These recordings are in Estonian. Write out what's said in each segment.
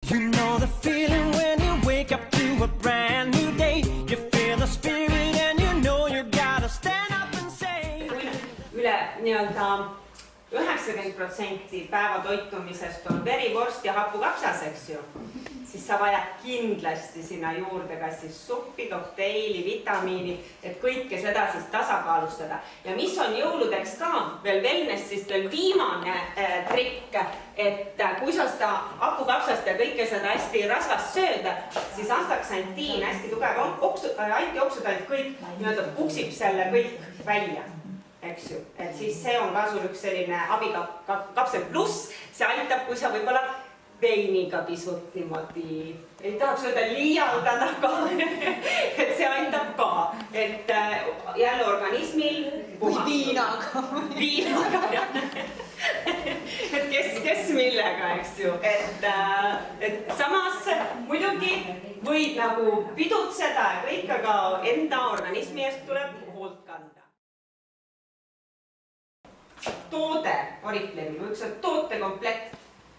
You know the feeling when you wake up to a brand new day. You feel the spirit and you know you gotta stand up and say. Üle nii-öelda 90% päeva toitumisest on verivorst ja hapukapsas, eks ju. Siis sa vajad kindlasti sinna juurde kas siis suppi, kokteili, vitamiini, et kõike seda siis tasakaalustada. Ja mis on jõuludeks ka veel wellnessist veel viimane trikk, et kui sa seda hapukapsast ja kõike seda hästi rasvast sööda, siis astaksantiin, hästi tugev antioksüdant, kõik nii-öelda puksib selle kõik välja. Eks ju, et siis see on ka sul üks selline abikapsel pluss, see aitab, kui sa võib-olla veiniga pisut niimoodi, ei tahaks öelda liialdada ka, et see aitab ka, et jälle organismil või viinaga, et kes millega, eks ju, et samas muidugi võid nagu pidutseda ja kõik, aga enda organismi eest tuleb hoolt kanda. Toode Oriflame, üks tootekomplekt,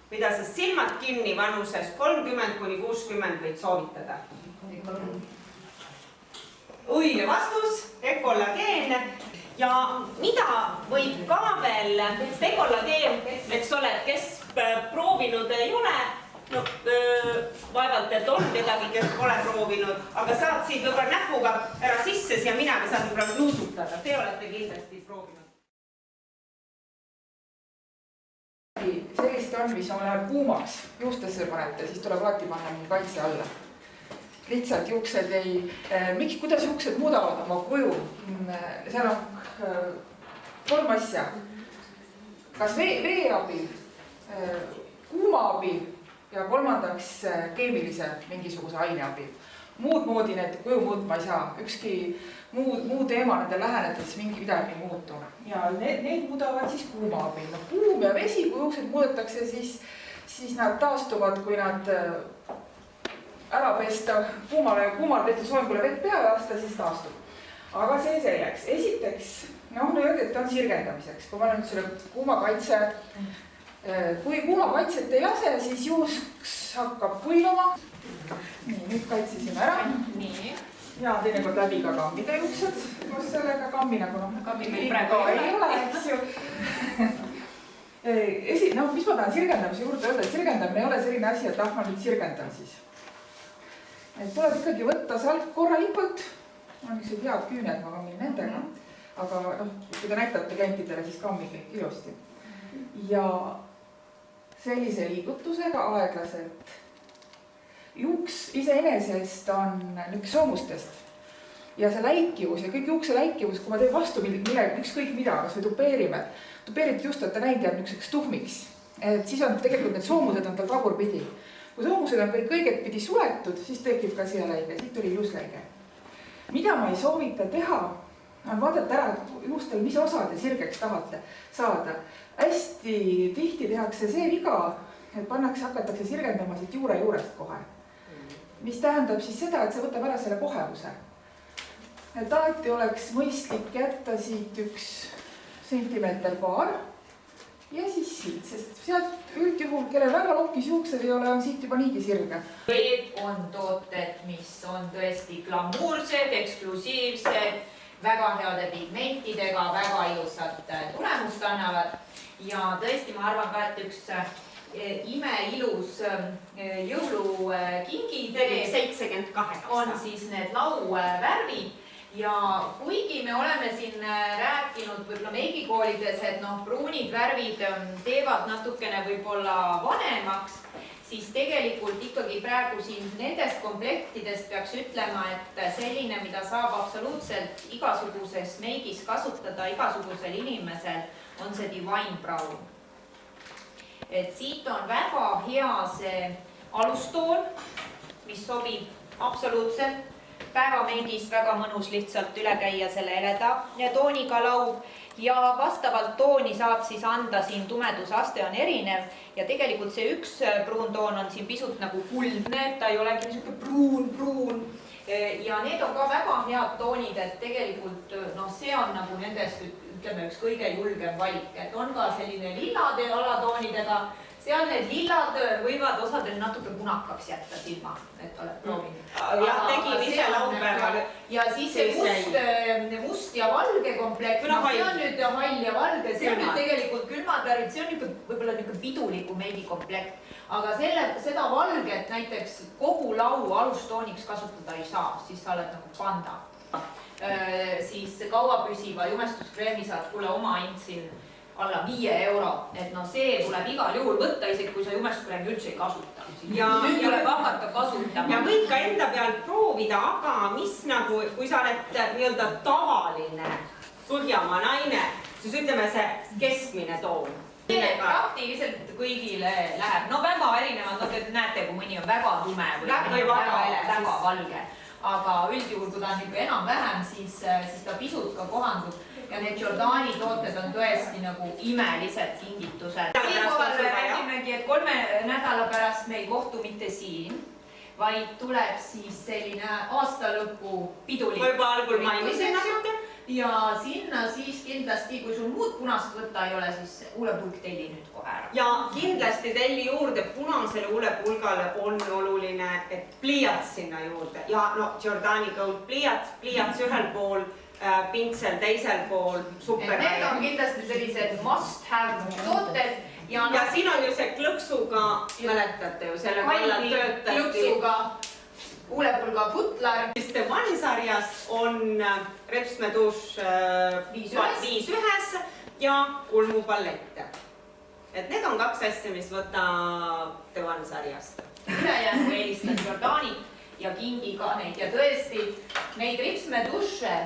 mida sa silmad kinni vanuses 30–60 võid soovitada. Õige vastus, dekollageen. Ja mida võib ka veel dekollageen, eks ole, kes proovinud ei ole, no vaevalt, et on kedagi, kes pole proovinud, aga saad siit võib-olla näpuga ära sisse ja minaga saad võib-olla nuusutada. Te olete kindlasti proovinud. Sellist on, mis on läheb kuumaks, juustesse panete, siis tuleb alati panna mingi kaitse alla. Lihtsalt juuksed ei... Kuidas juuksed muudavad oma kuju? Seal on 3 asja. Kas vee abil, kuuma abil ja 3. keemilise mingisuguse aine abil. Muud moodi need kuju muutma ei saa. Ükski muu teema nende lähenedes mingi midagi ei muutu. Ja need muudavad siis kuuma abil. No, kuum ja vesi, kui juuksed muudetakse, siis nad taastuvad, kui nad ära pesta, kuumale tehtud soengule vett peale lasta, siis taastub. Aga see selleks. Esiteks, öeldi, et on sirgendamiseks. Kui ma nüüd selle kuumakaitse, kui kuumakaitset ei lase, siis juuks hakkab kuivama. Nii, nüüd kaitsesime ära. Nii. Ja teinekord läbi ka kammida juuksed. Koos sellega kammi nagu kammi meil praegu ei ole, eks ju. Mis ma tahan sirgendamise juurde öelda, et sirgendamine ei ole selline asi, et ma nüüd sirgendan siis. Tuleb ikkagi võtta salk korralikult. On üks head küüned, ma kammin nendega. Aga kui te näitate klientidele, siis kammige ilusti. Ja sellise liigutusega aeglaselt. Juuks iseenesest on üks soomustest. Ja see läikivus ja kõik juukse läikivus, kui ma teen vastu ükskõik mida, kas või tupeerit just, et ta näinud jääb niisuguseks tuhmiks. Et siis on tegelikult need soomused on tal tagurpidi. Kui soomused on kõik õigetpidi suletud, siis tekib ka siia läige, siit tuli ilusläige. Mida ma ei soovita teha, on vaadata ära juustel, mis osade sirgeks tahate saada. Hästi tihti tehakse see viga, et hakatakse sirgendama siit juurest kohe. Mis tähendab siis seda, et see võtab ära selle kohevuse. Et alati oleks mõistlik jätta siit 1 sentimeeter paar ja siis siit, sest sealt üldjuhul, kellel väga lokis juuksed ei ole, on siit juba niigi sirge. Need on tooted, mis on tõesti glamuursed, eksklusiivsed, väga heade pigmentidega, väga ilusat tulemust annavad ja tõesti ma arvan ka, et üks imeilus jõulukingiidee 78 on siis need lauvärvid ja kuigi me oleme siin rääkinud võib-olla meigikoolides, et pruunid värvid teevad natukene võib-olla vanemaks, siis tegelikult ikkagi praegu siin nendest komplektidest peaks ütlema, et selline, mida saab absoluutselt igasuguses meigis kasutada igasugusel inimesel, on see Divine Brown. Et siit on väga hea see alustoon, mis sobib absoluutselt päevameigis, väga mõnus lihtsalt üle käia selle heleda tooniga laub ja vastavalt tooni saab siis anda siin tumedusaste on erinev ja tegelikult see üks pruun toon on siin pisut nagu kuldne, et ta ei olegi niisugune pruun ja need on ka väga head toonid, et tegelikult see on nagu nendest ütleme üks kõige julgem valik, et on ka selline lillade alatoonidega seal need lillad võivad osadel natuke punakaks jätta silma, et oled proovinud. Jah, tegin ise laupäeval. Ja siis see must ja valge komplekt, see on nüüd hall ja valge, see on nüüd tegelikult külmad värvid, see on võib-olla piduliku meigikomplekt. Aga seda valget näiteks kogu lau alustooniks kasutada ei saa, siis sa oled nagu panda. Siis kauapüsiva jumestuskreemi saad kuule oma hind siin alla 5 €, et see tuleb igal juhul võtta, isegi kui sa jumestuskreemi üldse ei kasuta. Nüüd tuleb hakata kasutama. Ja võid ka enda peal proovida, aga mis nagu, kui sa oled nii-öelda tavaline Põhjamaa naine, siis ütleme see keskmine toon. Praktiliselt kõigile läheb, väga erinevad, te näete, kui mõni on väga tume või väga valge. Aga üldjuhul, kui ta on ikka enam-vähem, siis ta pisut ka kohandub. Ja need Jordani tooted on tõesti nagu imelised kingitused. Siinkohal räägimegi, et 3 nädala pärast me ei kohtu mitte siin, vaid tuleb siis selline aastalõpu pidulik. Võib algul mainisin natuke. Ja sinna siis kindlasti, kui sul muud punast võtta ei ole, siis huulepulk telli nüüd kohe ära. Ja kindlasti telli juurde punasele huulepulgale on oluline, et pliiats sinna juurde. Ja Jordani Gold pliiats ühel pool, pintsel teisel pool, super. Need on kindlasti sellised must have tooted. Ja siin on ju see klõksuga, mäletate ju, selle kallal töötati. Klõksuga huulepulga futlar. The One sarjas on repsmeduš 5 ja kulmupallette. Et need on 2 asja, mis võtab The One sarjast. Ülejäänu eelistan Jordanit ja kingi ka neid. Ja tõesti, neid repsmeduše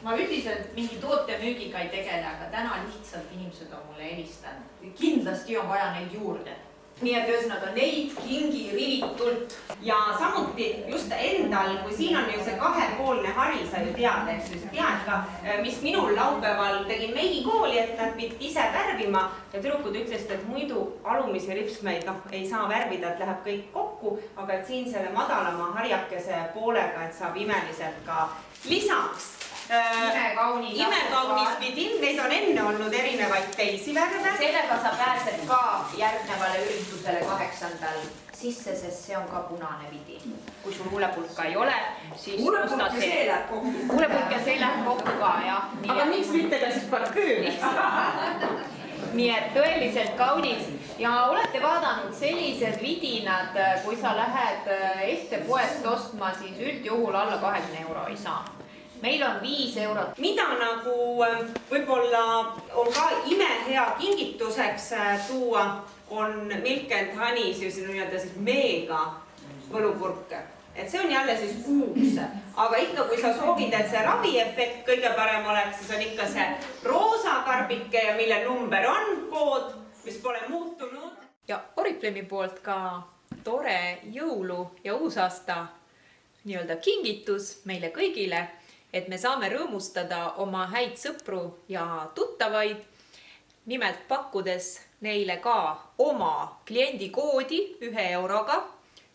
ma üldiselt mingi tootemüügiga ei tegele, aga täna lihtsalt inimesed on mulle helistanud. Kindlasti on vaja neid juurde. Nii et ühesõnaga neid kingi rivitult. Ja samuti just endal, kui siin on ju see 2-poolne hari, sa ju tead ka, mis minul laupäeval tegin meigikooli, et nad pidid ise värvima ja tüdrukud ütlesid, et muidu alumisi ripsmeid ei saa värvida, et läheb kõik kokku, aga et siin selle madalama harjakese poolega, et saab imeliselt ka lisaks. Imekaunis vidin, neid on enne olnud erinevaid teisi värve. Sellega sa pääsed ka järgnevale üritusele 8. sisse, sest see on ka punane vidin. Kui sul huulepulka ei ole, siis huulepulk ja see läheb kokku. Huulepulk ja see läheb kokku ka, jah. Aga miks mitte ka siis parfüüm? Nii et tõeliselt kaunis. Ja olete vaadanud sellised vidinad, kui sa lähed ehtepoest ostma, siis üldjuhul alla 20 € ei saa. Meil on 5 €. Mida nagu võib-olla on ka imehea kingituseks tuua, on Milk & Honey siis meega võlupurke. Et see on jälle siis uus, aga ikka kui sa soovid, et see raviefekt kõige parem oleks, siis on ikka see roosa karbike ja mille number on kood, mis pole muutunud. Ja Oriflami poolt ka tore jõulu ja uusaasta nii-öelda kingitus meile kõigile, et me saame rõõmustada oma häid sõpru ja tuttavaid, nimelt pakkudes neile ka oma kliendikoodi 1 €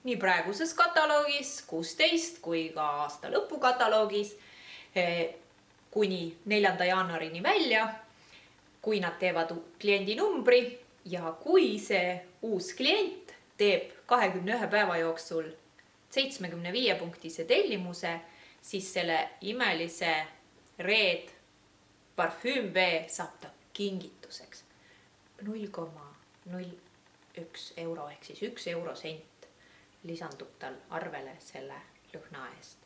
nii praeguses kataloogis 16 kui ka aasta lõpu kataloogis kuni 4. jaanuarini välja, kui nad teevad kliendinumbri ja kui see uus klient teeb 21 päeva jooksul 75-punktise tellimuse, siis selle imelise Red parfüümvee saab ta kingituseks 0,01 € ehk siis 1 eurosent lisandub tal arvele selle lõhna eest.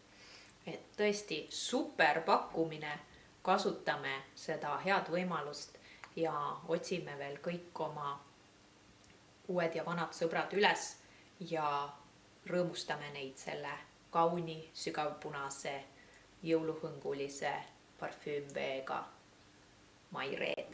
Et tõesti super pakkumine, kasutame seda head võimalust ja otsime veel kõik oma uued ja vanad sõbrad üles ja rõõmustame neid selle kauni sügavpunase jõuluhõngulise parfüümveega My Red.